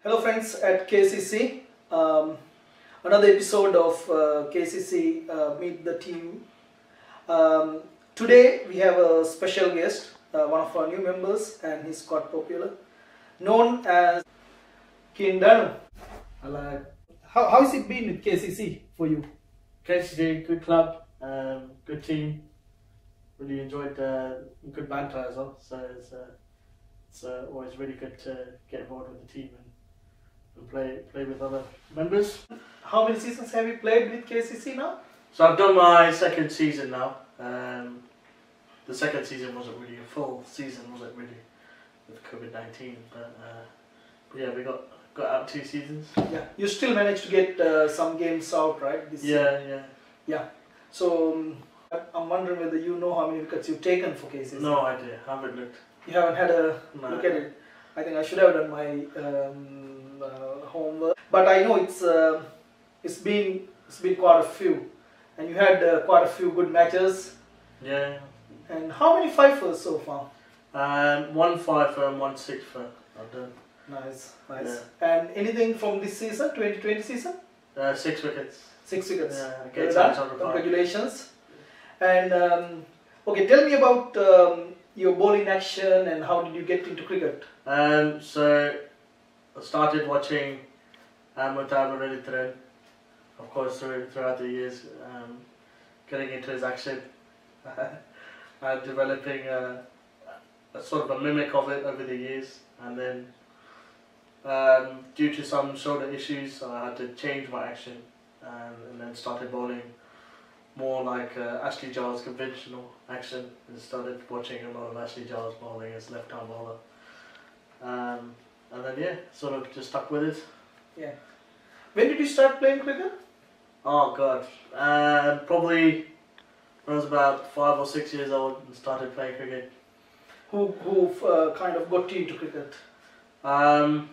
Hello friends at KCC. Another episode of KCC Meet the Team. Today we have a special guest, one of our new members, and he's quite popular, known as King Danu. Hello. How's it been with KCC for you? KCCC, good club, good team. Really enjoyed good banter as well. So it's always really good to get involved with the team and play with other members. How many seasons have you played with KCC now? So I've done my second season now. The second season wasn't really a full season, wasn't really, with COVID-19. But yeah, we got out 2 seasons. Yeah, you still managed to get some games out, right? This year? Yeah. So I'm wondering whether you know how many wickets you've taken for KCC. No idea. I haven't looked. You haven't had a look at it. I think I should have done my homework. But I know it's been quite a few, and you had quite a few good matches. Yeah. And how many fifers so far? 1 fifer and 1 sixfer I've done. Nice. Yeah. And anything from this season, 2020 season? 6 wickets. 6 wickets. Yeah. Well done. Congratulations. And okay, tell me about your bowling action and how did you get into cricket? So I started watching Nisanka Rodrigo, of course, throughout the years, getting into his action and developing a sort of a mimic of it over the years, and then due to some shoulder issues I had to change my action and then started bowling more like Ashley Giles conventional action, and started watching a lot of Ashley Giles bowling as left-arm bowler, and then yeah, sort of just stuck with it. Yeah. When did you start playing cricket? Oh god, probably when I was about 5 or 6 years old and started playing cricket. Who kind of got you into cricket? But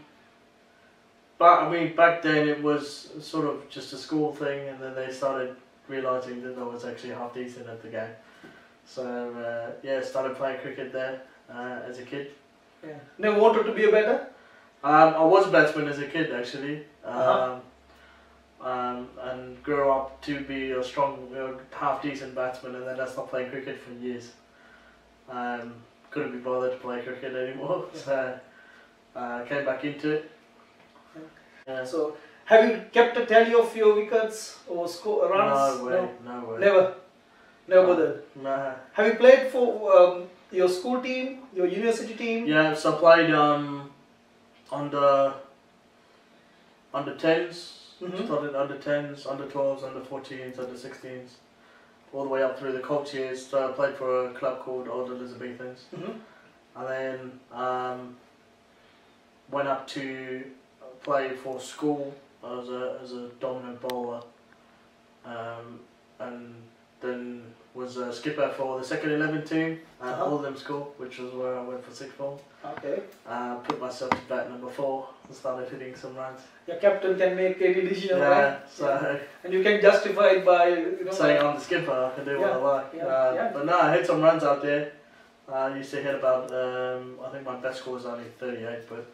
I mean, back then it was sort of just a school thing, and then they started realising that I was actually half decent at the game. So yeah, started playing cricket there as a kid. Yeah. Never wanted to be a batter? I was a batsman as a kid actually, and grew up to be a strong, half decent batsman, and then I stopped playing cricket for years. Couldn't be bothered to play cricket anymore, so came back into it. Yeah. So, have you kept a tally of your wickets or score runs? No way. Never bothered. Nah. Have you played for your school team, your university team? Yeah, so I played under 10s. Started under 10s, under 12s, under 14s, under 16s, all the way up through the coach years. So I played for a club called Old Elizabethans, and then went up to play for school as a dominant bowler, and then was a skipper for the second 11 team at Oldham School, which was where I went for 6th form. Okay. Put myself to bat number 4 and started hitting some runs. Your captain can make any decision, yeah, right? So and you can justify it by saying I'm the skipper, I can do what I like. But no, I hit some runs out there. I used to hit about, I think my best score was only 38, but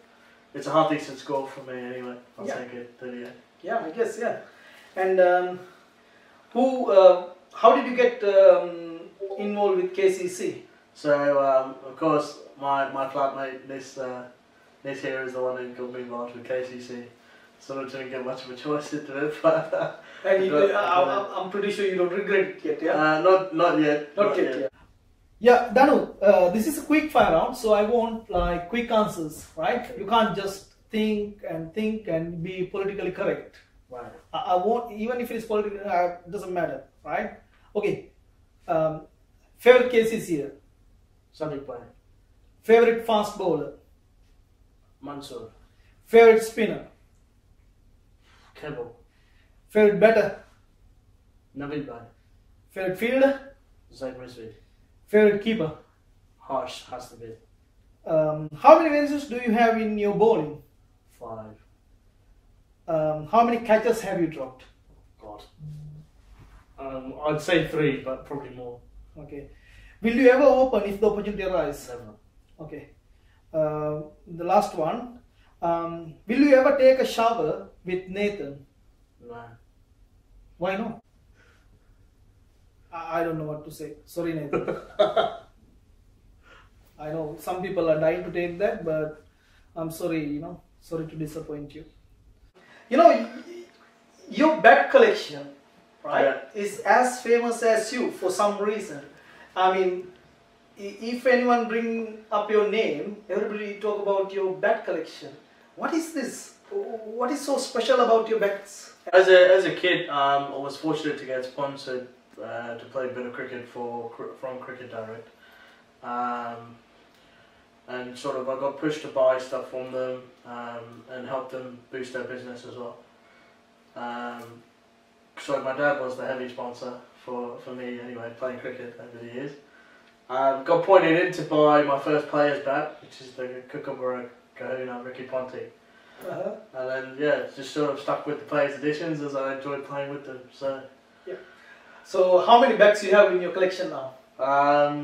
it's a half decent score for me anyway. I'll take it, 38. Yeah, I guess, yeah. And how did you get involved with KCC? So, of course, my flatmate, this here is the one who got me involved with KCC. Sort of didn't get much of a choice into it, but... And I'm pretty sure you don't regret it yet, yeah? Not yet. Not yet, yeah. Yeah, Danu, this is a quick fire round, so I want like quick answers, right? You can't just think and be politically correct. Right. I won't, even if it's political, it doesn't matter, right? Okay. Favorite KCC here? Sadiq Bhai. Favorite fast bowler? Mansoor. Favorite spinner? Kebble. Favorite batter? Navid Bhai. Favorite fielder? Zaid Rizvi. Favorite keeper? Harsh has to be. How many vences do you have in your bowling? 5. How many catches have you dropped? God. I'd say 3, but probably more. Okay. Will you ever open if the opportunity arises? Never. Okay. The last one. Will you ever take a shower with Nathan? No. Why not? I don't know what to say. Sorry, Nathan. I know some people are dying to take that, but I'm sorry, sorry to disappoint you. Your bat collection, right, is as famous as you for some reason. I mean, if anyone bring up your name, everybody talk about your bat collection. What is this? What is so special about your bats? As a kid, I was fortunate to get sponsored to play a bit of cricket from Cricket Direct, and sort of I got pushed to buy stuff from them and help them boost their business as well. So my dad was the heavy sponsor for me anyway, playing cricket over the years. Got pointed in to buy my first player's bat, which is the Kookaburra Kahuna Ricky Ponte. And then just sort of stuck with the players' editions as I enjoyed playing with them. So So how many bats you have in your collection now? I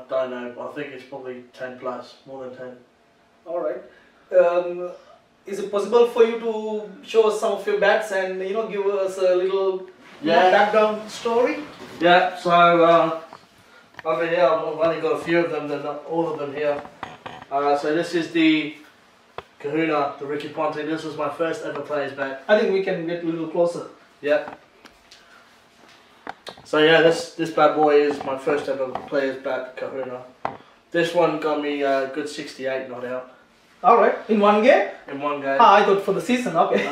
don't know. I think it's probably 10 plus, more than 10. All right. Is it possible for you to show us some of your bats and give us a little background story? Yeah. So over here, I've only got a few of them. They're not all of them here. So this is the Kahuna, the Ricky Ponte. This was my first ever player's bat. I think we can get a little closer. Yeah. So yeah, this bad boy is my first ever player's bat, Kahuna. This one got me a good 68 not out. All right. In one game? In one game. I thought for the season. Okay.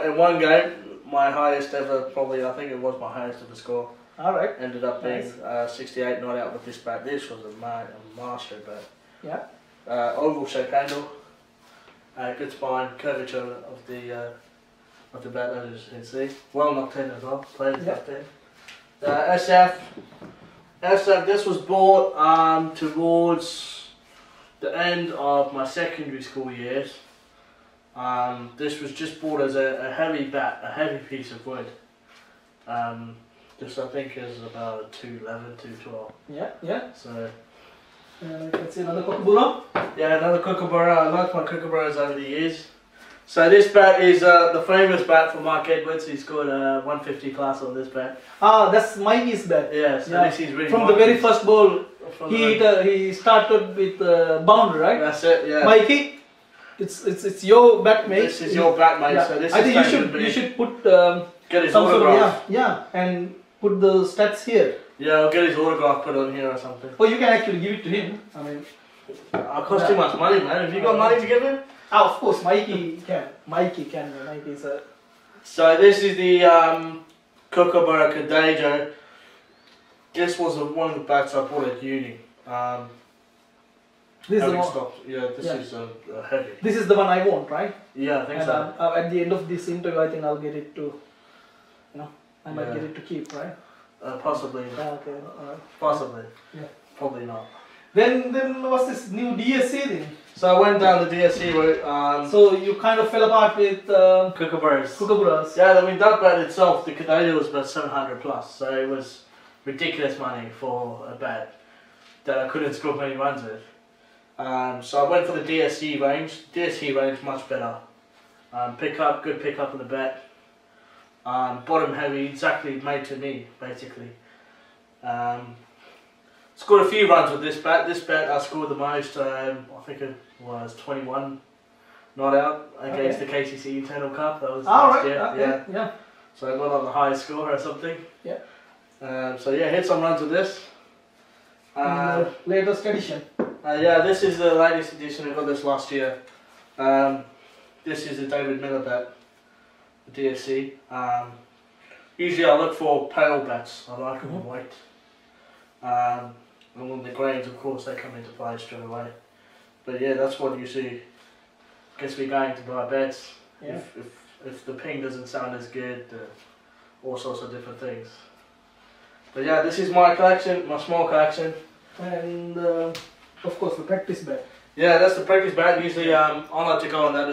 In one game, my highest ever, probably I think it was my highest ever score. All right. Ended up being 68 not out with this bat. This was a master bat. Yeah. Oval shape handle. Good spine, curvature of the bat, as you can see. Well knocked in as well. Players knocked in. SF. This was bought towards the end of my secondary school years. This was just bought as a heavy bat, a heavy piece of wood. This I think is about 211, 212. Yeah. So. Let's see another kookaburra. Yeah, another kookaburra. I like my kookaburras over the years. So this bat is the famous bat from Mark Edwards. He's got a 150 class on this bat. Ah, that's Mikey's bat. Yeah, so this is really from the very first ball. He started with boundary, right? That's it. Yeah. Mikey, it's your bat, mate. This is your bat, mate. Yeah. So this I think you should put get his some autograph. Sort of, and put the stats here. Yeah, I'll get his autograph put on here or something. Or you can actually give it to him. I mean, I'll cost too much money, man. Have you got money to give him? Of course, Mikey can. Mikey's a... So this is the Kookaburra Kadejo. This was one of the bats I bought at uni. This is the one. This is heavy. This is the one I want, right? Yeah, I think so. At the end of this interview, I think I'll get it to, I might get it to keep, right? Possibly. Okay. Possibly. Yeah. Probably not. Then what's this new DSC thing? So I went down the DSC route. So you kind of fell apart with Kookaburras. Yeah, I mean that bat itself, the Kadejo was about 700 plus, so it was ridiculous money for a bat that I couldn't score many runs with. So I went for the DSC range. DSC range much better. Good pickup on the bat. Bottom heavy, exactly made to me, basically. Scored a few runs with this bat. This bat I scored the most, I think it was 21 not out against the KCCC Internal Cup. That was last year. Yeah. So I got on the highest score or something. Yeah. So yeah, hit some runs with this. Latest edition. Yeah, this is the latest edition. I got this last year. This is a David Miller bat, the DSC. Usually I look for pale bats. I like them in white. And when the grains, of course, they come into play straight away. But yeah, that's what usually gets me going to buy bats. Yeah. If the ping doesn't sound as good, all sorts of different things. But yeah, this is my collection, my small collection. And of course the practice bat. Yeah, that's the practice bat. Usually I like to go on that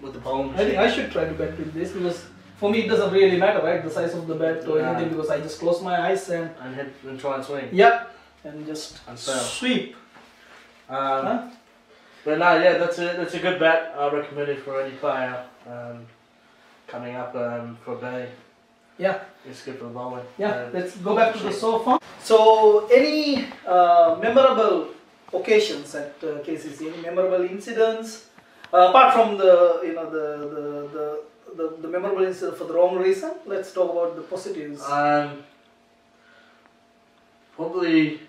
with the bowling machine. I think I should try to bat with this because for me it doesn't really matter, right, the size of the bat or anything, because I just close my eyes and hit and try and swing. Yep, and just sweep. But no, yeah, that's a good bet. I recommend it for any player coming up for Bay. Yeah. It's good for the bowling. Yeah, let's go back to the sofa. So, any memorable occasions at KCC? Any memorable incidents? Apart from the memorable incident for the wrong reason, let's talk about the positives. Probably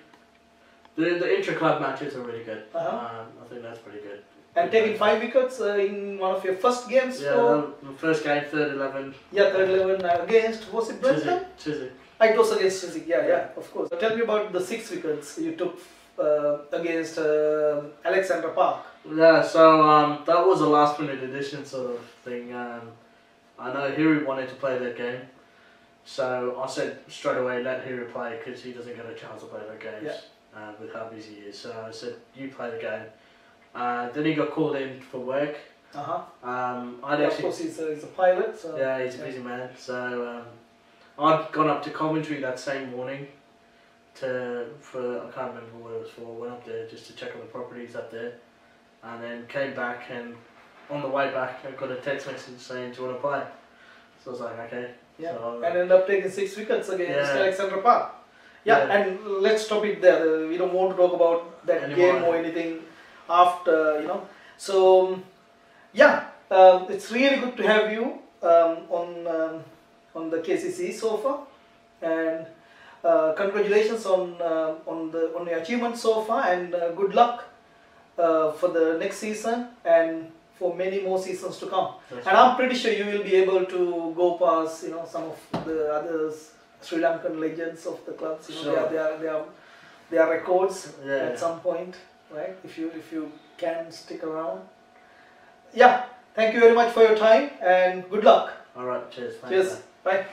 the intra-club matches are really good. I think that's pretty good. And taking 5 wickets in one of your first games? Yeah, the first game, 3rd-11. Yeah, 3rd-11 against, was it Brenton? Chiswick. It was against Chiswick, yeah, of course. Tell me about the 6 wickets you took against Alexandra Park. Yeah, so that was a last-minute addition sort of thing. I know Hiri wanted to play that game, so I said straight away let Hiri play because he doesn't get a chance to play that games with how busy he is. So I said you play the game. Then he got called in for work. Of course, he's a pilot. So yeah, he's a busy man. So I'd gone up to Coventry that same morning for I can't remember what it was for. Went up there just to check on the properties up there, and then came back, and on the way back I got a text message saying, "Do you want to play?" So I was like, "Okay." Yeah, so, and ended up taking 6 wickets against Alexandra Park. Yeah, and let's stop it there. We don't want to talk about that game or anything after, you know. So yeah, it's really good to have you on the KCC so far, and congratulations on your achievement so far, and good luck for the next season and for many more seasons to come. That's and right. I'm pretty sure you will be able to go past, you know, some of the others Sri Lankan legends of the clubs. You know, sure. They are records at some point, right? If you can stick around. Yeah. Thank you very much for your time and good luck. All right. Cheers. Thanks, cheers. Bye.